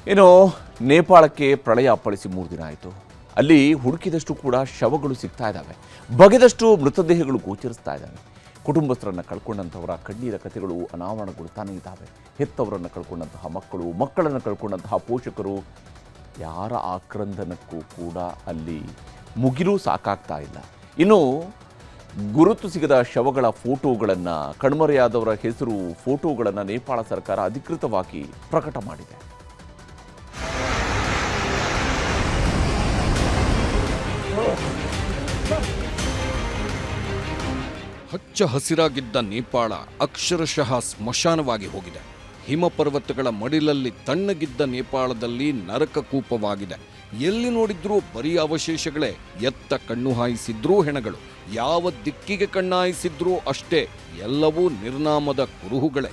ಇನ್ನು ನೇಪಾಳಕ್ಕೆ ಪ್ರಳಯ ಅಪ್ಪಳಿಸಿ 3 ದಿನ ಆಯಿತು. ಅಲ್ಲಿ ಹುಡುಕಿದಷ್ಟು ಕೂಡ ಶವಗಳು ಸಿಗ್ತಾ ಇದ್ದಾವೆ, ಬಗೆದಷ್ಟು ಮೃತದೇಹಗಳು ಗೋಚರಿಸ್ತಾ ಇದ್ದಾವೆ. ಕುಟುಂಬಸ್ಥರನ್ನು ಕಳ್ಕೊಂಡಂಥವರ ಕಣ್ಣೀರ ಕಥೆಗಳು ಅನಾವರಣಗೊಳ್ತಾನೇ ಇದ್ದಾವೆ. ಹೆತ್ತವರನ್ನು ಕಳ್ಕೊಂಡಂತಹ ಮಕ್ಕಳು, ಮಕ್ಕಳನ್ನು ಕಳ್ಕೊಂಡಂತಹ ಪೋಷಕರು, ಯಾರ ಆಕ್ರಂದನಕ್ಕೂ ಕೂಡ ಅಲ್ಲಿ ಮುಗಿಲೂ ಸಾಕಾಗ್ತಾ ಇಲ್ಲ. ಇನ್ನು ಗುರುತು ಸಿಗದ ಶವಗಳ ಫೋಟೋಗಳನ್ನು, ಕಣ್ಮರೆಯಾದವರ ಹೆಸರು ಫೋಟೋಗಳನ್ನು ನೇಪಾಳ ಸರ್ಕಾರ ಅಧಿಕೃತವಾಗಿ ಪ್ರಕಟ ಮಾಡಿದೆ. ಹಚ್ಚ ಹಸಿರಾಗಿದ್ದ ನೇಪಾಳ ಅಕ್ಷರಶಃ ಸ್ಮಶಾನವಾಗಿ ಹೋಗಿದೆ. ಹಿಮಪರ್ವತಗಳ ಮಡಿಲಲ್ಲಿ ತಣ್ಣಗಿದ್ದ ನೇಪಾಳದಲ್ಲಿ ನರಕಕೂಪವಾಗಿದೆ. ಎಲ್ಲಿ ನೋಡಿದ್ರೂ ಬರೀ ಅವಶೇಷಗಳೇ. ಎತ್ತ ಕಣ್ಣು ಹಾಯಿಸಿದ್ರೂ ಹೆಣಗಳು, ಯಾವ ದಿಕ್ಕಿಗೆ ಕಣ್ಣಾಯಿಸಿದ್ರೂ ಅಷ್ಟೇ, ಎಲ್ಲವೂ ನಿರ್ನಾಮದ ಕುರುಹುಗಳೇ.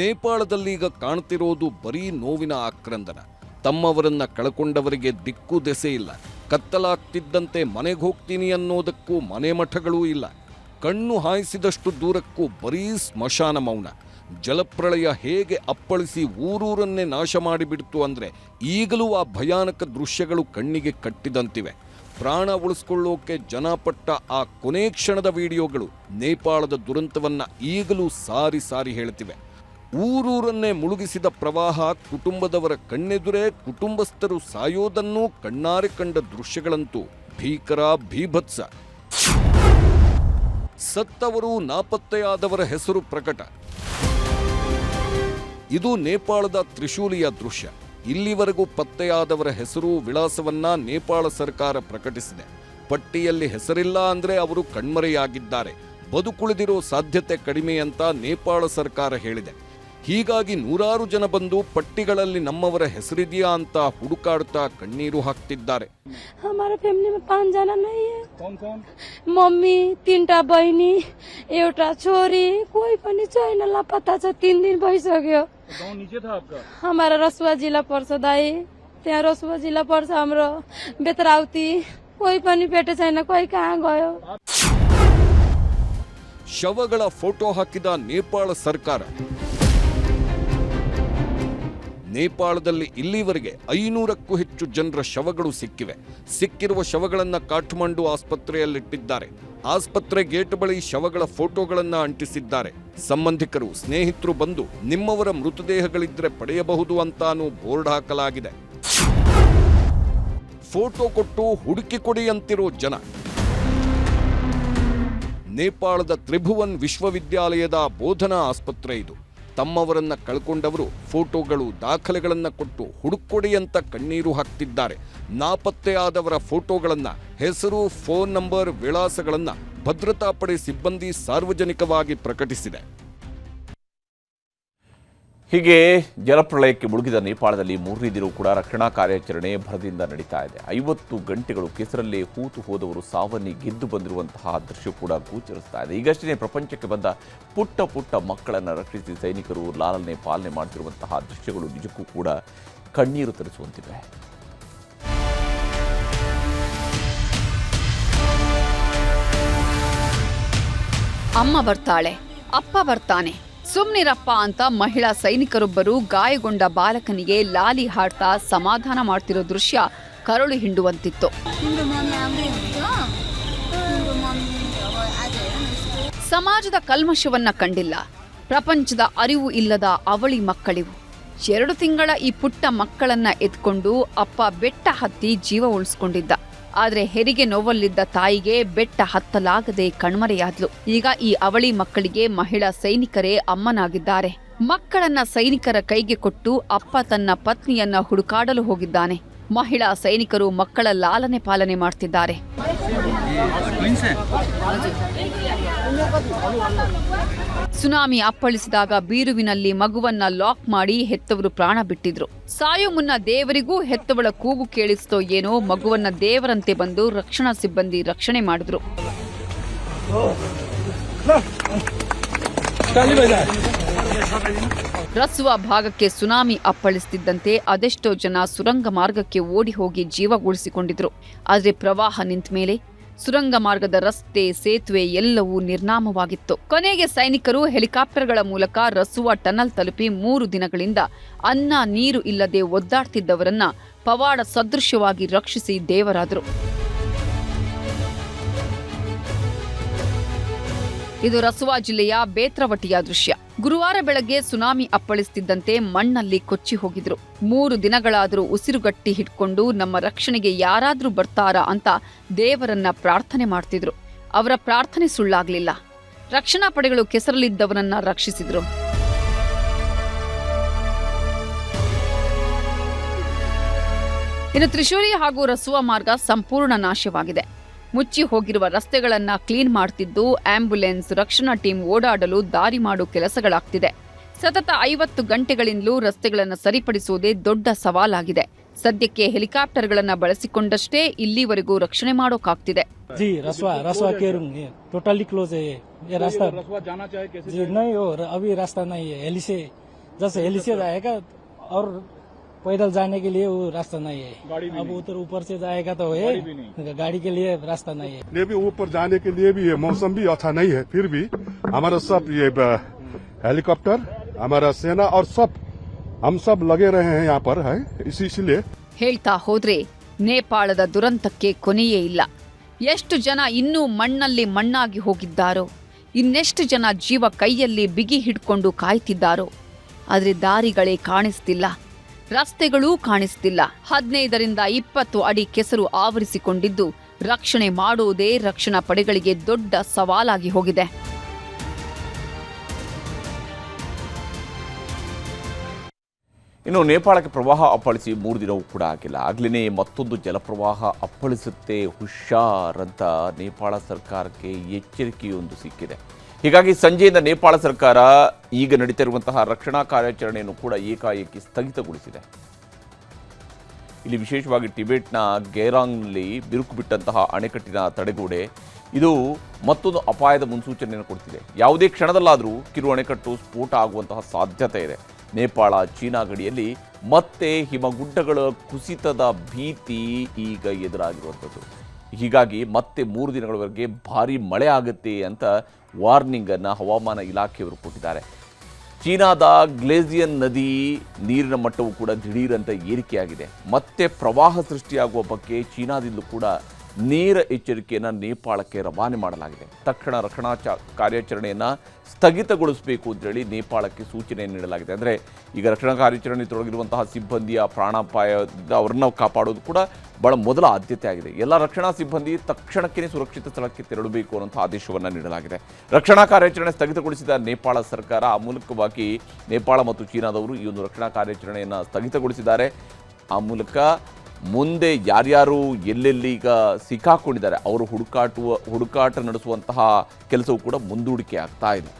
ನೇಪಾಳದಲ್ಲೀಗ ಕಾಣ್ತಿರೋದು ಬರೀ ನೋವಿನ ಆಕ್ರಂದನ. ತಮ್ಮವರನ್ನ ಕಳ್ಕೊಂಡವರಿಗೆ ದಿಕ್ಕು ದೆಸೆ ಇಲ್ಲ. ಕತ್ತಲಾಗ್ತಿದ್ದಂತೆ ಮನೆಗೆ ಹೋಗ್ತೀನಿ ಅನ್ನೋದಕ್ಕೂ ಮನೆ ಮಠಗಳೂ ಇಲ್ಲ. ಕಣ್ಣು ಹಾಯಿಸಿದಷ್ಟು ದೂರಕ್ಕೂ ಬರೀ ಸ್ಮಶಾನ ಮೌನ. ಜಲಪ್ರಳಯ ಹೇಗೆ ಅಪ್ಪಳಿಸಿ ಊರೂರನ್ನೇ ನಾಶ ಮಾಡಿಬಿಡ್ತು ಅಂದರೆ ಈಗಲೂ ಆ ಭಯಾನಕ ದೃಶ್ಯಗಳು ಕಣ್ಣಿಗೆ ಕಟ್ಟಿದಂತಿವೆ. ಪ್ರಾಣ ಉಳಿಸ್ಕೊಳ್ಳೋಕೆ ಜನ ಪಟ್ಟ ಆ ಕೊನೆ ಕ್ಷಣದ ವಿಡಿಯೋಗಳು ನೇಪಾಳದ ದುರಂತವನ್ನ ಈಗಲೂ ಸಾರಿ ಸಾರಿ ಹೇಳ್ತಿವೆ. ಊರೂರನ್ನೇ ಮುಳುಗಿಸಿದ ಪ್ರವಾಹ, ಕುಟುಂಬದವರ ಕಣ್ಣೆದುರೇ ಕುಟುಂಬಸ್ಥರು ಸಾಯೋದನ್ನೂ ಕಣ್ಣಾರೆ ಕಂಡ ದೃಶ್ಯಗಳಂತೂ ಭೀಕರ, ಭೀಭತ್ಸ. ಸತ್ತವರು, ನಾಪತ್ತೆಯಾದವರ ಹೆಸರು ಪ್ರಕಟ. ಇದು ನೇಪಾಳದ ತ್ರಿಶೂಲಿಯ ದೃಶ್ಯ. ಇಲ್ಲಿವರೆಗೂ ಪತ್ತೆಯಾದವರ ಹೆಸರು, ವಿಳಾಸವನ್ನ ನೇಪಾಳ ಸರ್ಕಾರ ಪ್ರಕಟಿಸಿದೆ. ಪಟ್ಟಿಯಲ್ಲಿ ಹೆಸರಿಲ್ಲ ಅಂದ್ರೆ ಅವರು ಕಣ್ಮರೆಯಾಗಿದ್ದಾರೆ, ಬದುಕುಳಿದಿರೋ ಸಾಧ್ಯತೆ ಕಡಿಮೆ ಅಂತ ನೇಪಾಳ ಸರ್ಕಾರ ಹೇಳಿದೆ. ಹೀಗಾಗಿ ನೂರಾರು ಜನ ಬಂದು ಪಟ್ಟಿಗಳಲ್ಲಿ ನಮ್ಮವರ ಹೆಸರಿದೆಯಾ ಅಂತ ಹುಡುಕಾಡುತ್ತಾ ಕಣ್ಣೀರು ಹಾಕ್ತಿದ್ದಾರೆ. हमारा फैमिली में 5 जना नहीं है. कौन? मम्मी, 3टा बहिनी, एउटा छोरी, कोही पनि छैन, लापता छ. 3 दिन भइसक्यो. गाउँ नीचे था आपका? हमारा रसुवा जिल्ला पर्छ दाई. त्यहाँ रसुवा जिल्ला पर्छ हाम्रो बेतराउती. कोही पनि भेटे छैन, कोही कहाँ गयो. ಶವಗಳ ಫೋಟೋ ಹಾಕಿದ ನೇಪಾಳ ಸರ್ಕಾರ. ನೇಪಾಳದಲ್ಲಿ ಇಲ್ಲಿವರೆಗೆ 500ಕ್ಕೂ ಹೆಚ್ಚು ಜನರ ಶವಗಳು ಸಿಕ್ಕಿವೆ. ಸಿಕ್ಕಿರುವ ಶವಗಳನ್ನು ಕಾಠ್ಮಂಡು ಆಸ್ಪತ್ರೆಯಲ್ಲಿಟ್ಟಿದ್ದಾರೆ. ಆಸ್ಪತ್ರೆ ಗೇಟ್ ಬಳಿ ಶವಗಳ ಫೋಟೋಗಳನ್ನು ಅಂಟಿಸಿದ್ದಾರೆ. ಸಂಬಂಧಿಕರು, ಸ್ನೇಹಿತರು ಬಂದು ನಿಮ್ಮವರ ಮೃತದೇಹಗಳಿದ್ರೆ ಪಡೆಯಬಹುದು ಅಂತಾನೂ ಬೋರ್ಡ್ ಹಾಕಲಾಗಿದೆ. ಫೋಟೋ ಕೊಟ್ಟು ಹುಡುಕಿ ಕೊಡಿ ಅಂತಿರೋ ಜನ. ನೇಪಾಳದ ತ್ರಿಭುವನ್ ವಿಶ್ವವಿದ್ಯಾಲಯದ ಬೋಧನಾ ಆಸ್ಪತ್ರೆ ಇದು. ತಮ್ಮವರನ್ನ ಕಳ್ಕೊಂಡವರು ಫೋಟೋಗಳು, ದಾಖಲೆಗಳನ್ನ ಕೊಟ್ಟು ಹುಡುಕೊಡಿ ಅಂತ ಕಣ್ಣೀರು ಹಾಕ್ತಿದ್ದಾರೆ. ನಾಪತ್ತೆಯಾದವರ ಫೋಟೋಗಳನ್ನ, ಹೆಸರು, ಫೋನ್ ನಂಬರ್, ವಿಳಾಸಗಳನ್ನ ಭದ್ರತಾ ಪಡೆ ಸಿಬ್ಬಂದಿ ಸಾರ್ವಜನಿಕವಾಗಿ ಪ್ರಕಟಿಸಿದೆ. ಹೀಗೆ ಜಲಪ್ರಳಯಕ್ಕೆ ಮುಳುಗಿದ ನೇಪಾಳದಲ್ಲಿ 3ನೇ ದಿನವೂ ಕೂಡ ರಕ್ಷಣಾ ಕಾರ್ಯಾಚರಣೆ ಭರದಿಂದ ನಡೀತಾ ಇದೆ. 50 ಗಂಟೆಗಳು ಕೆಸರಲ್ಲೇ ಹೂತು ಹೋದವರು ಸಾವನ್ನಿ ಗೆದ್ದು ಬಂದಿರುವಂತಹ ದೃಶ್ಯ ಕೂಡ ಗೋಚರಿಸ್ತಾ ಇದೆ. ಈಗಷ್ಟೇ ಪ್ರಪಂಚಕ್ಕೆ ಬಂದ ಪುಟ್ಟ ಮಕ್ಕಳನ್ನು ರಕ್ಷಿಸಿ ಸೈನಿಕರು ಲಾಲನೆ ಪಾಲನೆ ಮಾಡ್ತಿರುವಂತಹ ದೃಶ್ಯಗಳು ನಿಜಕ್ಕೂ ಕೂಡ ಕಣ್ಣೀರು ತರಿಸುವಂತಿವೆ. ಅಮ್ಮ ಬರ್ತಾಳೆ, ಅಪ್ಪ ಬರ್ತಾನೆ, ಸುಮ್ನಿರಪ್ಪ ಅಂತ ಮಹಿಳಾ ಸೈನಿಕರೊಬ್ಬರು ಗಾಯಗೊಂಡ ಬಾಲಕನಿಗೆ ಲಾಲಿ ಹಾಡ್ತಾ ಸಮಾಧಾನ ಮಾಡ್ತಿರೋ ದೃಶ್ಯ ಕರುಳು ಹಿಂಡುವಂತಿತ್ತು. ಸಮಾಜದ ಕಲ್ಮಶವನ್ನ ಕಂಡಿಲ್ಲ, ಪ್ರಪಂಚದ ಅರಿವು ಇಲ್ಲದ ಅವಳಿ ಮಕ್ಕಳಿವು. 2 ತಿಂಗಳ ಈ ಪುಟ್ಟ ಮಕ್ಕಳನ್ನ ಎತ್ಕೊಂಡು ಅಪ್ಪ ಬೆಟ್ಟ ಹತ್ತಿ ಜೀವ ಉಳಿಸ್ಕೊಂಡಿದ್ದ. ಆದ್ರೆ ಹೆರಿಗೆ ನೋವಲ್ಲಿದ್ದ ತಾಯಿಗೆ ಬೆಟ್ಟ ಹತ್ತಲಾಗದೆ ಕಣ್ಮರೆಯಾದ್ಲು. ಈಗ ಈ ಅವಳಿ ಮಕ್ಕಳಿಗೆ ಮಹಿಳಾ ಸೈನಿಕರೇ ಅಮ್ಮನಾಗಿದ್ದಾರೆ. ಮಕ್ಕಳನ್ನ ಸೈನಿಕರ ಕೈಗೆ ಕೊಟ್ಟು ಅಪ್ಪ ತನ್ನ ಪತ್ನಿಯನ್ನ ಹುಡುಕಾಡಲು ಹೋಗಿದ್ದಾನೆ. ಮಹಿಳಾ ಸೈನಿಕರು ಮಕ್ಕಳ ಲಾಲನೆ ಪಾಲನೆ ಮಾಡ್ತಿದ್ದಾರೆ. ಸುನಾಮಿ ಅಪ್ಪಳಿಸಿದಾಗ ಬೀರುವಿನಲ್ಲಿ ಮಗುವನ್ನ ಲಾಕ್ ಮಾಡಿ ಹೆತ್ತವರು ಪ್ರಾಣ ಬಿಟ್ಟಿದ್ರು. ಸಾಯೋ ಮುನ್ನ ದೇವರಿಗೂ ಹೆತ್ತವಳ ಕೂಗು ಕೇಳಿಸ್ತೋ ಏನೋ, ಮಗುವನ್ನ ದೇವರಂತೆ ಬಂದು ರಕ್ಷಣಾ ಸಿಬ್ಬಂದಿ ರಕ್ಷಣೆ ಮಾಡಿದ್ರು. ರಸುವಾ ಭಾಗಕ್ಕೆ ಸುನಾಮಿ ಅಪ್ಪಳಿಸುತ್ತಿದ್ದಂತೆ ಅದೆಷ್ಟೋ ಜನ ಸುರಂಗ ಮಾರ್ಗಕ್ಕೆ ಓಡಿ ಹೋಗಿ ಜೀವ ಉಳಿಸಿಕೊಂಡಿದ್ರು. ಆದರೆ ಪ್ರವಾಹ ನಿಂತ ಮೇಲೆ ಸುರಂಗ ಮಾರ್ಗದ ರಸ್ತೆ, ಸೇತುವೆ ಎಲ್ಲವೂ ನಿರ್ನಾಮವಾಗಿತ್ತು. ಕೊನೆಗೆ ಸೈನಿಕರು ಹೆಲಿಕಾಪ್ಟರ್ಗಳ ಮೂಲಕ ರಸುವಾ ಟನಲ್ ತಲುಪಿ 3 ದಿನಗಳಿಂದ ಅನ್ನ ನೀರು ಇಲ್ಲದೆ ಒದ್ದಾಡ್ತಿದ್ದವರನ್ನ ಪವಾಡ ಸದೃಶ್ಯವಾಗಿ ರಕ್ಷಿಸಿ ದೇವರಾದರು. ಇದು ರಸುವಾ ಜಿಲ್ಲೆಯ ಬೇತ್ರವಟಿಯ ದೃಶ್ಯ. ಗುರುವಾರ ಬೆಳಗ್ಗೆ ಸುನಾಮಿ ಅಪ್ಪಳಿಸುತ್ತಿದ್ದಂತೆ ಮಣ್ಣಲ್ಲಿ ಕೊಚ್ಚಿ ಹೋಗಿದ್ರು. 3 ದಿನಗಳಾದರೂ ಉಸಿರುಗಟ್ಟಿ ಹಿಡ್ಕೊಂಡು ನಮ್ಮ ರಕ್ಷಣೆಗೆ ಯಾರಾದ್ರೂ ಬರ್ತಾರಾ ಅಂತ ದೇವರನ್ನ ಪ್ರಾರ್ಥನೆ ಮಾಡ್ತಿದ್ರು. ಅವರ ಪ್ರಾರ್ಥನೆ ಸುಳ್ಳಾಗ್ಲಿಲ್ಲ. ರಕ್ಷಣಾ ಪಡೆಗಳು ಕೆಸರಲ್ಲಿದ್ದವರನ್ನ ರಕ್ಷಿಸಿದ್ರು. ಇನ್ನು ತ್ರಿಶೂಲಿ ಹಾಗೂ ರಸುವಾ ಮಾರ್ಗ ಸಂಪೂರ್ಣ ನಾಶವಾಗಿದೆ. ಮುಚ್ಚಿ ಹೋಗಿರುವ ರಸ್ತೆಗಳನ್ನ ಕ್ಲೀನ್ ಮಾಡ್ತಿದ್ದು ಆಂಬ್ಯುಲೆನ್ಸ್, ರಕ್ಷಣಾ ಟೀಮ್ ಓಡಾಡಲು ದಾರಿ ಮಾಡೋ ಕೆಲಸಗಳಾಗ್ತಿದೆ. ಸತತ 50 ಗಂಟೆಗಳಿಂದಲೂ ರಸ್ತೆಗಳನ್ನು ಸರಿಪಡಿಸುವುದೇ ದೊಡ್ಡ ಸವಾಲಾಗಿದೆ. ಸದ್ಯಕ್ಕೆ ಹೆಲಿಕಾಪ್ಟರ್ಗಳನ್ನ ಬಳಸಿಕೊಂಡಷ್ಟೇ ಇಲ್ಲಿವರೆಗೂ ರಕ್ಷಣೆ ಮಾಡೋಕಾಗ್ತಿದೆ. जी रसवा केरुंग टोटली क्लोज है ये रास्ता। रसवा जाना चाहे कैसे? जी नहीं हो अभी रास्ता नहीं है। हेली से जैसे हेली से जाएगा और पैदल जाने के लिए वो रास्ता नहीं है। अब उधर ऊपर से जाएगा तो है, गाड़ी के लिए रास्ता नहीं है। ये भी ऊपर जाने के लिए भी मौसम भी अच्छा नहीं है, फिर भी हमारा सब ये हेलीकॉप्टर, हमारा सेना और हम सब लगे रहे हैं यहाँ पर है। इसीलिए ಹೇಳ್ತಾ ಹೋದ್ರೆ ನೇಪಾಳದ ದುರಂತಕ್ಕೆ ಕೊನೆಯೇ ಇಲ್ಲ. ಎಷ್ಟು ಜನ ಇನ್ನೂ ಮಣ್ಣಲ್ಲಿ ಮಣ್ಣಾಗಿ ಹೋಗಿದ್ದಾರೋ, ಇನ್ನೆಷ್ಟು ಜನ ಜೀವ ಕೈಯಲ್ಲಿ ಬಿಗಿ ಹಿಡ್ಕೊಂಡು ಕಾಯ್ತಿದ್ದಾರೋ. ಆದ್ರೆ ದಾರಿಗಳೇ ಕಾಣಿಸ್ತಿಲ್ಲ, ರಸ್ತೆಗಳೂ ಕಾಣಿಸ್ತಿಲ್ಲ. 15ರಿಂದ 20 ಅಡಿ ಕೆಸರು ಆವರಿಸಿಕೊಂಡಿದ್ದು ರಕ್ಷಣೆ ಮಾಡುವುದೇ ರಕ್ಷಣಾ ಪಡೆಗಳಿಗೆ ದೊಡ್ಡ ಸವಾಲಾಗಿ ಹೋಗಿದೆ. ಇನ್ನು ನೇಪಾಳಕ್ಕೆ ಪ್ರವಾಹ ಅಪ್ಪಳಿಸಿ 3 ದಿನವೂ ಕೂಡ ಆಗಿಲ್ಲ. ಆಗ್ಲೇ ಮತ್ತೊಂದು ಜಲಪ್ರವಾಹ ಅಪ್ಪಳಿಸುತ್ತೆ, ಹುಷಾರ್ ಅಂತ ನೇಪಾಳ ಸರ್ಕಾರಕ್ಕೆ ಎಚ್ಚರಿಕೆಯೊಂದು ಸಿಕ್ಕಿದೆ. ಹೀಗಾಗಿ ಸಂಜೆಯಿಂದ ನೇಪಾಳ ಸರ್ಕಾರ ಈಗ ನಡೀತಿರುವಂತಹ ರಕ್ಷಣಾ ಕಾರ್ಯಾಚರಣೆಯನ್ನು ಕೂಡ ಏಕಾಏಕಿ ಸ್ಥಗಿತಗೊಳಿಸಿದೆ. ಇಲ್ಲಿ ವಿಶೇಷವಾಗಿ ಟಿಬೆಟ್ನ ಗೇರಾಂಗ್ನಲ್ಲಿ ಬಿರುಕು ಬಿಟ್ಟಂತಹ ಅಣೆಕಟ್ಟಿನ ತಡೆಗೋಡೆ ಇದು ಮತ್ತೊಂದು ಅಪಾಯದ ಮುನ್ಸೂಚನೆಯನ್ನು ಕೊಡ್ತಿದೆ. ಯಾವುದೇ ಕ್ಷಣದಲ್ಲಾದರೂ ಕಿರು ಅಣೆಕಟ್ಟು ಸ್ಫೋಟ ಆಗುವಂತಹ ಸಾಧ್ಯತೆ ಇದೆ. ನೇಪಾಳ ಚೀನಾ ಗಡಿಯಲ್ಲಿ ಮತ್ತೆ ಹಿಮಗುಡ್ಡಗಳ ಕುಸಿತದ ಭೀತಿ ಈಗ ಎದುರಾಗಿರುವಂಥದ್ದು. ಹೀಗಾಗಿ ಮತ್ತೆ 3 ದಿನಗಳವರೆಗೆ ಭಾರೀ ಮಳೆ ಆಗುತ್ತೆ ಅಂತ ವಾರ್ನಿಂಗನ್ನು ಹವಾಮಾನ ಇಲಾಖೆಯವರು ಕೊಟ್ಟಿದ್ದಾರೆ. ಚೀನಾದ ಗ್ಲೇಜಿಯನ್ ನದಿ ನೀರಿನ ಮಟ್ಟವು ಕೂಡ ದಿಢೀರಂತ ಏರಿಕೆಯಾಗಿದೆ. ಮತ್ತೆ ಪ್ರವಾಹ ಸೃಷ್ಟಿಯಾಗುವ ಬಗ್ಗೆ ಚೀನಾದಿಂದಲೂ ಕೂಡ ನೇರ ಎಚ್ಚರಿಕೆಯನ್ನು ನೇಪಾಳಕ್ಕೆ ರವಾನೆ ಮಾಡಲಾಗಿದೆ. ತಕ್ಷಣ ರಕ್ಷಣಾ ಕಾರ್ಯಾಚರಣೆಯನ್ನು ಸ್ಥಗಿತಗೊಳಿಸಬೇಕು ಅಂತೇಳಿ ನೇಪಾಳಕ್ಕೆ ಸೂಚನೆ ನೀಡಲಾಗಿದೆ. ಅಂದರೆ ಈಗ ರಕ್ಷಣಾ ಕಾರ್ಯಾಚರಣೆ ತೊಡಗಿರುವಂತಹ ಸಿಬ್ಬಂದಿಯ ಪ್ರಾಣಾಪಾಯದಿಂದ ಅವರನ್ನು ಕಾಪಾಡೋದು ಕೂಡ ಬಹಳ ಮೊದಲ ಆದ್ಯತೆ ಆಗಿದೆ. ಎಲ್ಲ ರಕ್ಷಣಾ ಸಿಬ್ಬಂದಿ ತಕ್ಷಣಕ್ಕೆ ಸುರಕ್ಷಿತ ಸ್ಥಳಕ್ಕೆ ತೆರಳಬೇಕು ಅನ್ನೋಂಥ ಆದೇಶವನ್ನು ನೀಡಲಾಗಿದೆ. ರಕ್ಷಣಾ ಕಾರ್ಯಾಚರಣೆ ಸ್ಥಗಿತಗೊಳಿಸಿದ ನೇಪಾಳ ಸರ್ಕಾರ ಆ ಮೂಲಕವಾಗಿ ನೇಪಾಳ ಮತ್ತು ಚೀನಾದವರು ಈ ಒಂದು ರಕ್ಷಣಾ ಕಾರ್ಯಾಚರಣೆಯನ್ನು ಸ್ಥಗಿತಗೊಳಿಸಿದ್ದಾರೆ. ಆ ಮೂಲಕ ಮುಂದೆ ಯಾರ್ಯಾರು ಎಲ್ಲೆಲ್ಲಿ ಈಗ ಸಿಕ್ಕಾಕೊಂಡಿದ್ದಾರೆ ಅವರು ಹುಡುಕಾಟ ನಡೆಸುವಂತಹ ಕೆಲಸವೂ ಕೂಡ ಮುಂದೂಡಿಕೆ ಆಗ್ತಾ ಇದೆ.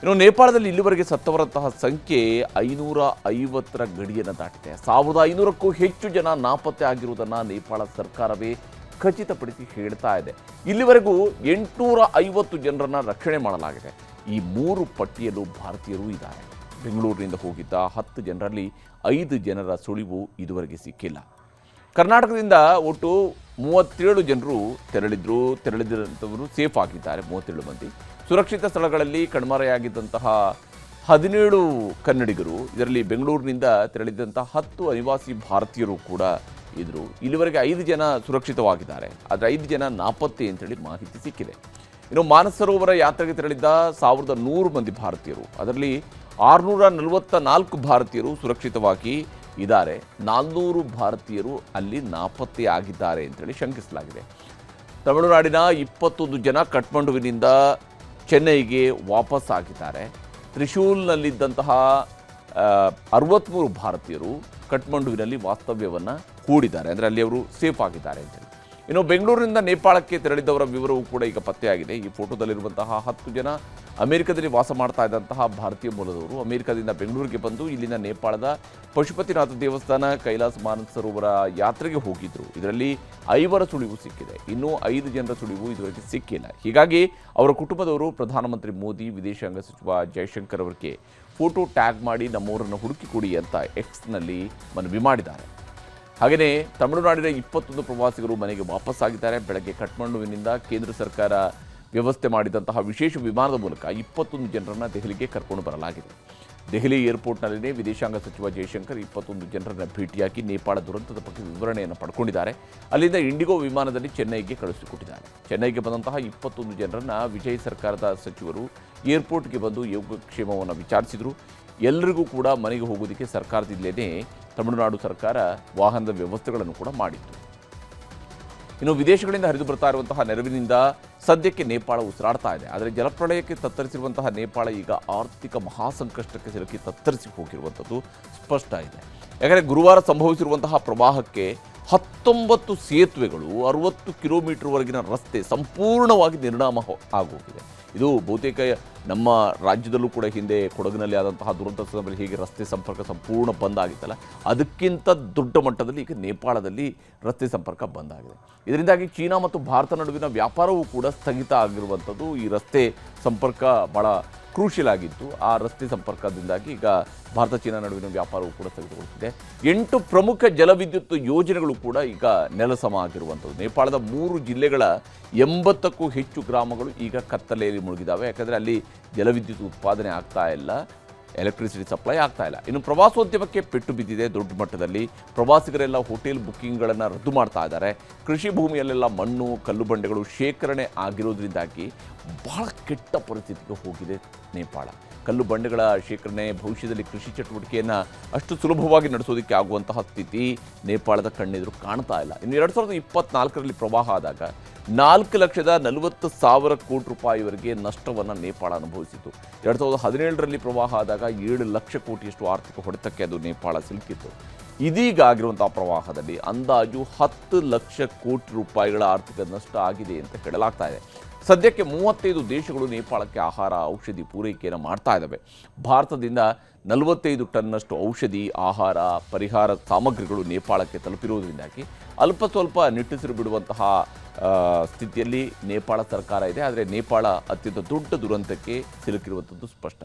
ಇನ್ನು ನೇಪಾಳದಲ್ಲಿ ಇಲ್ಲಿವರೆಗೆ ಸತ್ತವರಂತಹ ಸಂಖ್ಯೆ 550ರ ಗಡಿಯನ್ನು ದಾಟಿದೆ. 1500ಕ್ಕೂ ಹೆಚ್ಚು ಜನ ನಾಪತ್ತೆ ಆಗಿರುವುದನ್ನು ನೇಪಾಳ ಸರ್ಕಾರವೇ ಖಚಿತಪಡಿಸಿ ಹೇಳ್ತಾ ಇದೆ. ಇಲ್ಲಿವರೆಗೂ 850 ಜನರನ್ನು ರಕ್ಷಣೆ ಮಾಡಲಾಗಿದೆ. ಈ 3 ಪಟ್ಟಿಯಲ್ಲೂ ಭಾರತೀಯರು ಇದ್ದಾರೆ. ಬೆಂಗಳೂರಿನಿಂದ ಹೋಗಿದ್ದ 10 ಜನರಲ್ಲಿ 5 ಜನರ ಸುಳಿವು ಇದುವರೆಗೆ ಸಿಕ್ಕಿಲ್ಲ. ಕರ್ನಾಟಕದಿಂದ ಒಟ್ಟು 37 ಜನರು ತೆರಳಿದಂಥವರು ಸೇಫ್ ಆಗಿದ್ದಾರೆ. 37 ಮಂದಿ ಸುರಕ್ಷಿತ ಸ್ಥಳಗಳಲ್ಲಿ ಕಣ್ಮರೆಯಾಗಿದ್ದಂತಹ 17 ಕನ್ನಡಿಗರು, ಇದರಲ್ಲಿ ಬೆಂಗಳೂರಿನಿಂದ ತೆರಳಿದಂತಹ 10 ಅನಿವಾಸಿ ಭಾರತೀಯರು ಕೂಡ ಇದ್ರು. ಇಲ್ಲಿವರೆಗೆ 5 ಜನ ಸುರಕ್ಷಿತವಾಗಿದ್ದಾರೆ, ಆದರೆ 5 ಜನ ನಾಪತ್ತೆ ಅಂತೇಳಿ ಮಾಹಿತಿ ಸಿಕ್ಕಿದೆ. ಇನ್ನು ಮಾನಸ ಸರೋವರ ಯಾತ್ರೆಗೆ ತೆರಳಿದ್ದ 1100 ಮಂದಿ ಭಾರತೀಯರು, ಅದರಲ್ಲಿ 644 ಭಾರತೀಯರು ಸುರಕ್ಷಿತವಾಗಿ ಇದ್ದಾರೆ. 400 ಭಾರತೀಯರು ಅಲ್ಲಿ ನಾಪತ್ತೆ ಆಗಿದ್ದಾರೆ ಅಂತೇಳಿ ಶಂಕಿಸಲಾಗಿದೆ. ತಮಿಳುನಾಡಿನ 21 ಜನ ಕಠ್ಮಂಡುವಿನಿಂದ ಚೆನ್ನೈಗೆ ವಾಪಸ್ ಆಗಿದ್ದಾರೆ. ತ್ರಿಶೂಲ್ನಲ್ಲಿದ್ದಂತಹ 63 ಭಾರತೀಯರು ಕಠ್ಮಂಡುವಿನಲ್ಲಿ ವಾಸ್ತವ್ಯವನ್ನು ಹೂಡಿದ್ದಾರೆ, ಅಂದರೆ ಅಲ್ಲಿ ಅವರು ಸೇಫ್ ಆಗಿದ್ದಾರೆ ಅಂತೇಳಿ. ಇನ್ನು ಬೆಂಗಳೂರಿನಿಂದ ನೇಪಾಳಕ್ಕೆ ತೆರಳಿದವರ ವಿವರವೂ ಕೂಡ ಈಗ ಪತ್ತೆಯಾಗಿದೆ. ಈ ಫೋಟೋದಲ್ಲಿರುವಂತಹ 10 ಜನ ಅಮೆರಿಕದಲ್ಲಿ ವಾಸ ಮಾಡ್ತಾ ಇದ್ದಂತಹ ಭಾರತೀಯ ಮೂಲದವರು ಅಮೆರಿಕದಿಂದ ಬೆಂಗಳೂರಿಗೆ ಬಂದು ಇಲ್ಲಿನ ನೇಪಾಳದ ಪಶುಪತಿನಾಥ ದೇವಸ್ಥಾನ, ಕೈಲಾಸ ಮಾನಸ ಸರೋವರ ಯಾತ್ರೆಗೆ ಹೋಗಿದ್ರು. ಇದರಲ್ಲಿ 5 ಸುಳಿವು ಸಿಕ್ಕಿದೆ. ಇನ್ನೂ 5 ಜನರ ಸುಳಿವು ಇದುವರೆಗೆ ಸಿಕ್ಕಿಲ್ಲ. ಹೀಗಾಗಿ ಅವರ ಕುಟುಂಬದವರು ಪ್ರಧಾನಮಂತ್ರಿ ಮೋದಿ, ವಿದೇಶಾಂಗ ಸಚಿವ ಜಯಶಂಕರ್ ಅವರಿಗೆ ಫೋಟೋ ಟ್ಯಾಗ್ ಮಾಡಿ ನಮ್ಮವರನ್ನು ಹುಡುಕಿ ಕೊಡಿ ಅಂತ ಎಕ್ಸ್ನಲ್ಲಿ ಮನವಿ ಮಾಡಿದ್ದಾರೆ. ಹಾಗೆಯೇ ತಮಿಳುನಾಡಿನ 21 ಪ್ರವಾಸಿಗರು ಮನೆಗೆ ವಾಪಸ್ಸಾಗಿದ್ದಾರೆ. ಬೆಳಗ್ಗೆ ಕಠ್ಮಂಡುವಿನಿಂದ ಕೇಂದ್ರ ಸರ್ಕಾರ ವ್ಯವಸ್ಥೆ ಮಾಡಿದಂತಹ ವಿಶೇಷ ವಿಮಾನದ ಮೂಲಕ 21 ಜನರನ್ನು ದೆಹಲಿಗೆ ಕರ್ಕೊಂಡು ಬರಲಾಗಿದೆ. ದೆಹಲಿ ಏರ್ಪೋರ್ಟ್ನಲ್ಲಿಯೇ ವಿದೇಶಾಂಗ ಸಚಿವ ಜಯಶಂಕರ್ 21 ಜನರನ್ನು ಭೇಟಿಯಾಗಿ ನೇಪಾಳ ದುರಂತದ ಬಗ್ಗೆ ವಿವರಣೆಯನ್ನು ಪಡ್ಕೊಂಡಿದ್ದಾರೆ. ಅಲ್ಲಿಂದ ಇಂಡಿಗೋ ವಿಮಾನದಲ್ಲಿ ಚೆನ್ನೈಗೆ ಕಳುಹಿಸಿಕೊಟ್ಟಿದ್ದಾರೆ. ಚೆನ್ನೈಗೆ ಬಂದಂತಹ 21 ಜನರನ್ನು ವಿಜಯ್ ಸರ್ಕಾರದ ಸಚಿವರು ಏರ್ಪೋರ್ಟ್ಗೆ ಬಂದು ಯೋಗಕ್ಷೇಮವನ್ನು ವಿಚಾರಿಸಿದರು. ಎಲ್ಲರಿಗೂ ಕೂಡ ಮನೆಗೆ ಹೋಗೋದಕ್ಕೆ ಸರ್ಕಾರದಿಂದಲೇ ತಮಿಳುನಾಡು ಸರ್ಕಾರ ವಾಹನದ ವ್ಯವಸ್ಥೆಗಳನ್ನು ಕೂಡ ಮಾಡಿತ್ತು. ಇನ್ನು ವಿದೇಶಗಳಿಂದ ಹರಿದು ಬರ್ತಾ ಇರುವಂತಹ ನೆರವಿನಿಂದ ಸದ್ಯಕ್ಕೆ ನೇಪಾಳ ಉಸಿರಾಡ್ತಾ ಇದೆ. ಆದರೆ ಜಲಪ್ರಳಯಕ್ಕೆ ತತ್ತರಿಸಿರುವಂತಹ ನೇಪಾಳ ಈಗ ಆರ್ಥಿಕ ಮಹಾಸಂಕಷ್ಟಕ್ಕೆ ಸಿಲುಕಿ ತತ್ತರಿಸಿ ಹೋಗಿರುವಂಥದ್ದು ಸ್ಪಷ್ಟ ಇದೆ. ಯಾಕಂದರೆ ಗುರುವಾರ ಸಂಭವಿಸಿರುವಂತಹ ಪ್ರವಾಹಕ್ಕೆ 19 ಸೇತುವೆಗಳು, 60 ಕಿಲೋಮೀಟರ್ವರೆಗಿನ ರಸ್ತೆ ಸಂಪೂರ್ಣವಾಗಿ ನಿರ್ನಾಮ ಆಗೋಗಿದೆ. ಇದು ಬಹುತೇಕ ನಮ್ಮ ರಾಜ್ಯದಲ್ಲೂ ಕೂಡ ಹಿಂದೆ ಕೊಡಗಿನಲ್ಲಿ ಆದಂತಹ ದುರಂತ ಸಂದರ್ಭದಲ್ಲಿ ಹೀಗೆ ರಸ್ತೆ ಸಂಪರ್ಕ ಸಂಪೂರ್ಣ ಬಂದ್ ಆಗಿತ್ತಲ್ಲ, ಅದಕ್ಕಿಂತ ದೊಡ್ಡ ಮಟ್ಟದಲ್ಲಿ ಈಗ ನೇಪಾಳದಲ್ಲಿ ರಸ್ತೆ ಸಂಪರ್ಕ ಬಂದ್ ಆಗಿದೆ. ಇದರಿಂದಾಗಿ ಚೀನಾ ಮತ್ತು ಭಾರತ ನಡುವಿನ ವ್ಯಾಪಾರವೂ ಕೂಡ ಸ್ಥಗಿತ ಆಗಿರುವಂಥದ್ದು. ಈ ರಸ್ತೆ ಸಂಪರ್ಕ ಭಾಳ ಕ್ರೂಷಿಯಲ್ ಆಗಿತ್ತು. ಆ ರಸ್ತೆ ಸಂಪರ್ಕದಿಂದಾಗಿ ಈಗ ಭಾರತ ಚೀನಾ ನಡುವಿನ ವ್ಯಾಪಾರವೂ ಕೂಡ ಸ್ಥಗಿತಗೊಳಿಸಿದೆ. 8 ಪ್ರಮುಖ ಜಲವಿದ್ಯುತ್ ಯೋಜನೆಗಳು ಕೂಡ ಈಗ ನೆಲಸಮ ಆಗಿರುವಂಥದ್ದು. ನೇಪಾಳದ 3 ಜಿಲ್ಲೆಗಳ 80ಕ್ಕೂ ಹೆಚ್ಚು ಗ್ರಾಮಗಳು ಈಗ ಕತ್ತಲೆಯಲ್ಲಿ ಮುಳುಗಿದ್ದಾವೆ. ಯಾಕಂದರೆ ಅಲ್ಲಿ ಜಲವಿದ್ಯುತ್ ಉತ್ಪಾದನೆ ಆಗ್ತಾ ಇಲ್ಲ, ಎಲೆಕ್ಟ್ರಿಸಿಟಿ ಸಪ್ಲೈ ಆಗ್ತಾ ಇಲ್ಲ. ಇನ್ನು ಪ್ರವಾಸೋದ್ಯಮಕ್ಕೆ ಪೆಟ್ಟು ಬಿದ್ದಿದೆ ದೊಡ್ಡ ಮಟ್ಟದಲ್ಲಿ. ಪ್ರವಾಸಿಗರೆಲ್ಲ ಹೋಟೆಲ್ ಬುಕ್ಕಿಂಗ್ಗಳನ್ನು ರದ್ದು ಮಾಡ್ತಾ ಇದ್ದಾರೆ. ಕೃಷಿ ಭೂಮಿಯಲ್ಲೆಲ್ಲ ಮಣ್ಣು ಕಲ್ಲು ಬಂಡೆಗಳು ಶೇಖರಣೆ ಆಗಿರೋದ್ರಿಂದಾಗಿ ಬಹಳ ಕೆಟ್ಟ ಪರಿಸ್ಥಿತಿಗೆ ಹೋಗಿದೆ ನೇಪಾಳ. ಕಲ್ಲು ಬಂಡೆಗಳ ಶೇಖರಣೆ ಭವಿಷ್ಯದಲ್ಲಿ ಕೃಷಿ ಚಟುವಟಿಕೆಯನ್ನು ಅಷ್ಟು ಸುಲಭವಾಗಿ ನಡೆಸೋದಕ್ಕೆ ಆಗುವಂತಹ ಸ್ಥಿತಿ ನೇಪಾಳದ ಕಣ್ಣೆದುರು ಕಾಣ್ತಾ ಇಲ್ಲ. ಇನ್ನು 2024ರಲ್ಲಿ ಪ್ರವಾಹ ಆದಾಗ 4,40,000 ಕೋಟಿ ರೂಪಾಯಿವರೆಗೆ ನಷ್ಟವನ್ನು ನೇಪಾಳ ಅನುಭವಿಸಿತು. 2017ರಲ್ಲಿ ಪ್ರವಾಹ ಆದಾಗ 7 ಲಕ್ಷ ಕೋಟಿಯಷ್ಟು ಆರ್ಥಿಕ ಹೊಡೆತಕ್ಕೆ ಅದು ನೇಪಾಳ ಸಿಲುಕಿತ್ತು. ಇದೀಗ ಆಗಿರುವಂತಹ ಪ್ರವಾಹದಲ್ಲಿ ಅಂದಾಜು 10 ಲಕ್ಷ ಕೋಟಿ ರೂಪಾಯಿಗಳ ಆರ್ಥಿಕ ನಷ್ಟ ಆಗಿದೆ ಅಂತ ಹೇಳಲಾಗ್ತಾ ಇದೆ. ಸದ್ಯಕ್ಕೆ 35 ದೇಶಗಳು ನೇಪಾಳಕ್ಕೆ ಆಹಾರ ಔಷಧಿ ಪೂರೈಕೆಯನ್ನು ಮಾಡ್ತಾ ಇದ್ದಾವೆ. ಭಾರತದಿಂದ 45 ಟನ್ನಷ್ಟು ಔಷಧಿ, ಆಹಾರ, ಪರಿಹಾರ ಸಾಮಗ್ರಿಗಳು ನೇಪಾಳಕ್ಕೆ ತಲುಪಿರುವುದರಿಂದಾಗಿ ಅಲ್ಪ ಸ್ವಲ್ಪ ನಿಟ್ಟುಸಿರು ಬಿಡುವಂತಹ ಸ್ಥಿತಿಯಲ್ಲಿ ನೇಪಾಳ ಸರ್ಕಾರ ಇದೆ. ಆದರೆ ನೇಪಾಳ ಅತ್ಯಂತ ದೊಡ್ಡ ದುರಂತಕ್ಕೆ ಸಿಲುಕಿರುವಂಥದ್ದು ಸ್ಪಷ್ಟ.